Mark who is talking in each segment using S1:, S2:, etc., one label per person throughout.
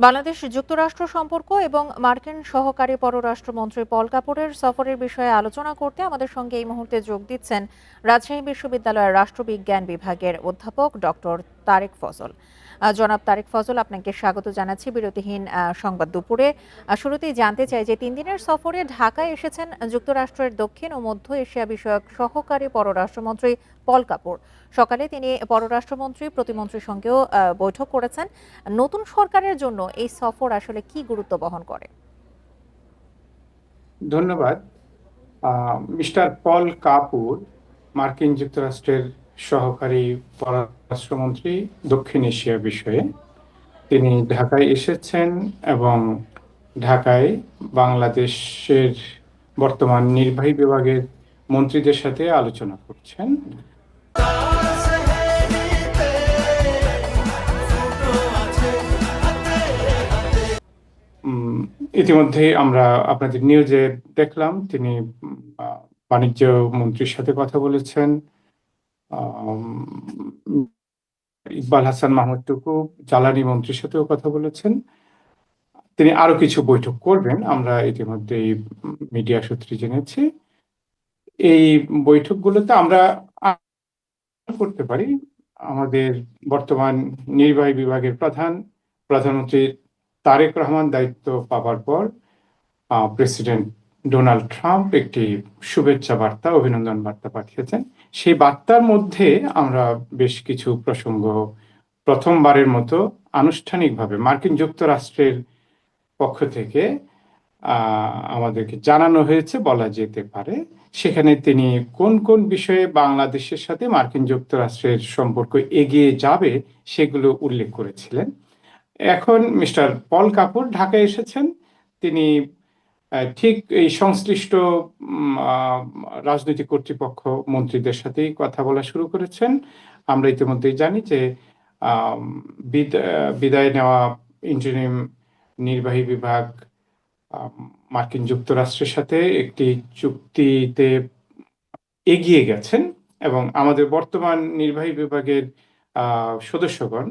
S1: বাংলাদেশ যুক্তরাষ্ট্র সম্পর্ক এবং মার্কিন সহকারী পররাষ্ট্রমন্ত্রী পল কাপড়ের সফরের বিষয়ে আলোচনা করতে আমাদের সঙ্গে এই মুহূর্তে যোগ দিচ্ছেন রাজশাহী বিশ্ববিদ্যালয়ের রাষ্ট্রবিজ্ঞান বিভাগের অধ্যাপক ডক্টর তারেক ফজল। জনাব তারেক ফজল, আপনাকে স্বাগত জানাচ্ছি বিরতিহীন সংবাদ দুপুরে। শুরুতেই জানতে চাই যে 3 দিনের সফরে ঢাকায় এসেছেন যুক্তরাষ্ট্রের দক্ষিণ ও মধ্য এশিয়া বিষয়ক সহকারী পররাষ্ট্রমন্ত্রী পল কাপড়। সকালে তিনি পররাষ্ট্রমন্ত্রী প্রতিমন্ত্রীর সঙ্গেও বৈঠক করেছেন। নতুন সরকারের জন্য এই সফর আসলে কি গুরুত্ব বহন করে?
S2: ধন্যবাদ। মিস্টার পল কাপুর মার্কিন যুক্তরাষ্ট্রের সহকারী পররাষ্ট্রমন্ত্রী দক্ষিণ এশিয়া বিষয়ে। তিনি ঢাকায় এসেছেন এবং ঢাকায় বাংলাদেশের বর্তমান নির্বাহী বিভাগের মন্ত্রীদের সাথে আলোচনা করছেন। ইতিমধ্যে আমরা আপনাদের নিউজে দেখলাম তিনি বাণিজ্য মন্ত্রীর সাথে কথা বলেছেন। ইকবাল হাসান মাহমুদ টুকু জ্বালানি মন্ত্রীর সাথেও কথা বলেছেন। তিনি আরো কিছু বৈঠক করবেন, আমরা ইতিমধ্যে মিডিয়া সূত্রে জেনেছি। এই বৈঠকগুলোতে আমরা করতে পারি আমাদের বর্তমান নির্বাহী বিভাগের প্রধানমন্ত্রী তারেক রহমান দায়িত্ব পাওয়ার পর প্রেসিডেন্ট ডোনাল্ড ট্রাম্প একটি শুভেচ্ছা বার্তা, অভিনন্দন বার্তা পাঠিয়েছেন। সেই বার্তার মধ্যে আমরা বেশ কিছু প্রসঙ্গ প্রথমবারের মতো আনুষ্ঠানিকভাবে মার্কিন যুক্তরাষ্ট্রের পক্ষ থেকে আমাদেরকে জানানো হয়েছে বলা যেতে পারে। সেখানে তিনি কোন কোন বিষয়ে বাংলাদেশের সাথে মার্কিন যুক্তরাষ্ট্রের সম্পর্ক এগিয়ে যাবে সেগুলো উল্লেখ করেছিলেন। এখন মিস্টার পল কাপুর ঢাকায় এসেছেন। তিনি ঠিক এই সংশ্লিষ্ট রাজনৈতিক কর্তৃপক্ষ মন্ত্রীদের সাথেই কথা বলা শুরু করেছেন। আমরা ইতিমধ্যেই জানি যে বিদায় নেওয়া ইন্টারিম নির্বাহী বিভাগ মার্কিন যুক্তরাষ্ট্রের সাথে একটি চুক্তিতে এগিয়ে গেছেন এবং আমাদের বর্তমান নির্বাহী বিভাগের সদস্যগণ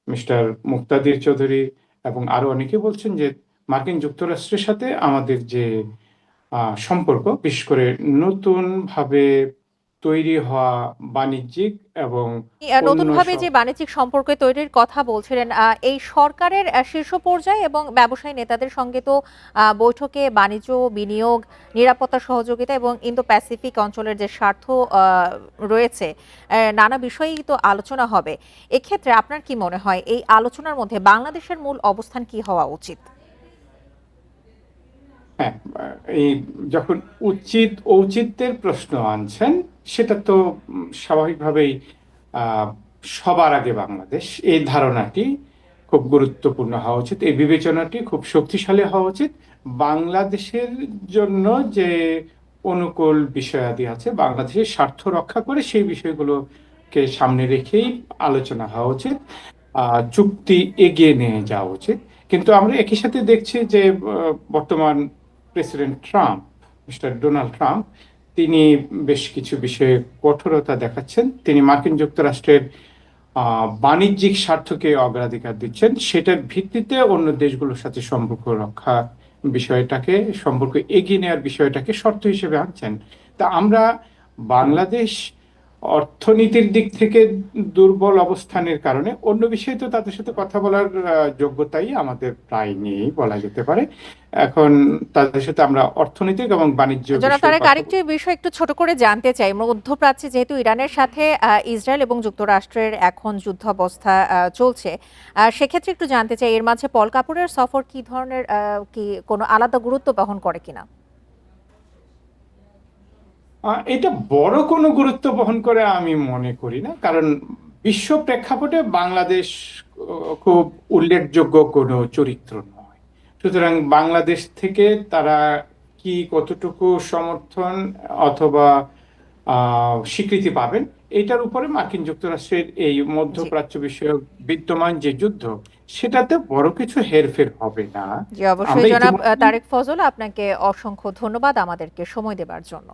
S2: মিস্টার মুক্তাদির চৌধুরী এবং আরো অনেকে বলছেন যে মার্কিন যুক্তরাষ্ট্রের সাথে আমাদের যে সম্পর্ক, বিশেষ করে নতুন ভাবে তৈরি হওয়া বাণিজ্যিক এবং
S1: নতুনভাবে যে বাণিজ্যিক সম্পর্ক তৈরির কথা বলছিলেন, এই সরকারের শীর্ষ পর্যায়ে এবং ব্যবসায়ী নেতাদের সঙ্গে তো বৈঠকে বাণিজ্য, বিনিয়োগ, নিরাপত্তা সহযোগিতা এবং ইন্দো প্যাসিফিক অঞ্চলের যে স্বার্থ রয়েছে, নানা বিষয়েই তো আলোচনা হবে। এক্ষেত্রে আপনার কি মনে হয় এই আলোচনার মধ্যে বাংলাদেশের মূল অবস্থান কি হওয়া উচিত?
S2: হ্যাঁ, এই যখন ঔচিত্যের প্রশ্ন আনছেন, সেটা তো স্বাভাবিকভাবেই সবার আগে বাংলাদেশ, এই ধারণাটি খুব গুরুত্বপূর্ণ হওয়া উচিত, এই বিবেচনাটি খুব শক্তিশালী হওয়া উচিত। বাংলাদেশের জন্য যে অনুকূল বিষয়াদি আছে, বাংলাদেশের স্বার্থ রক্ষা করে সেই বিষয়গুলোকে সামনে রেখেই আলোচনা হওয়া উচিত, চুক্তি এগিয়ে নিয়ে যাওয়া উচিত। কিন্তু আমরা একই সাথে দেখছি যে বর্তমান president Trump, mister Donald Trump, তিনি বেশ কিছু বিষয়ে কঠোরতা দেখাচ্ছেন। তিনি মার্কিন যুক্তরাষ্ট্রের বাণিজ্যিক স্বার্থকে অগ্রাধিকার দিচ্ছেন, সেটার ভিত্তিতে অন্য দেশগুলোর সাথে সম্পর্ক এগিয়ে নেওয়ার বিষয়টাকে শর্ত হিসেবে আনছেন। তা আমরা বাংলাদেশ অর্থনীতির দিক থেকে দুর্বল অবস্থানের কারণে অন্য বিষয়ে তো তাদের সাথে কথা বলার যোগ্যতাই আমাদের প্রায় নেই বলা যেতে পারে। এখন তাদের সাথে আমরা অর্থনৈতিক এবং বাণিজ্য
S1: আরেকটি বিষয় একটু ছোট করে জানতে চাই। মধ্যপ্রাচ্যে যেহেতু ইরানের সাথে ইসরায়েল এবং যুক্তরাষ্ট্রের এখন যুদ্ধাবস্থা চলছে, সেক্ষেত্রে একটু জানতে চাই এর মাঝে পল কাপুরের সফর কি ধরনের, কি কোনো আলাদা গুরুত্ব বহন করে কিনা?
S2: এটা বড় কোনো গুরুত্ব বহন করে আমি মনে করি না, কারণ বিশ্ব প্রেক্ষাপটে বাংলাদেশ খুব উল্লেখযোগ্য কোনো চরিত্র নয়। সুতরাং বাংলাদেশ থেকে তারা কি কতটুকু সমর্থন অথবা স্বীকৃতি পাবেন, এটার উপরে মার্কিন যুক্তরাষ্ট্রের এই মধ্যপ্রাচ্য বিষয়ক বিদ্যমান যে যুদ্ধ, সেটাতে বড় কিছু হেরফের হবে না।
S1: জি, অবশ্যই জনাব তারেক ফজল, আপনাকে অসংখ্য ধন্যবাদ আমাদেরকে সময় দেবার জন্য।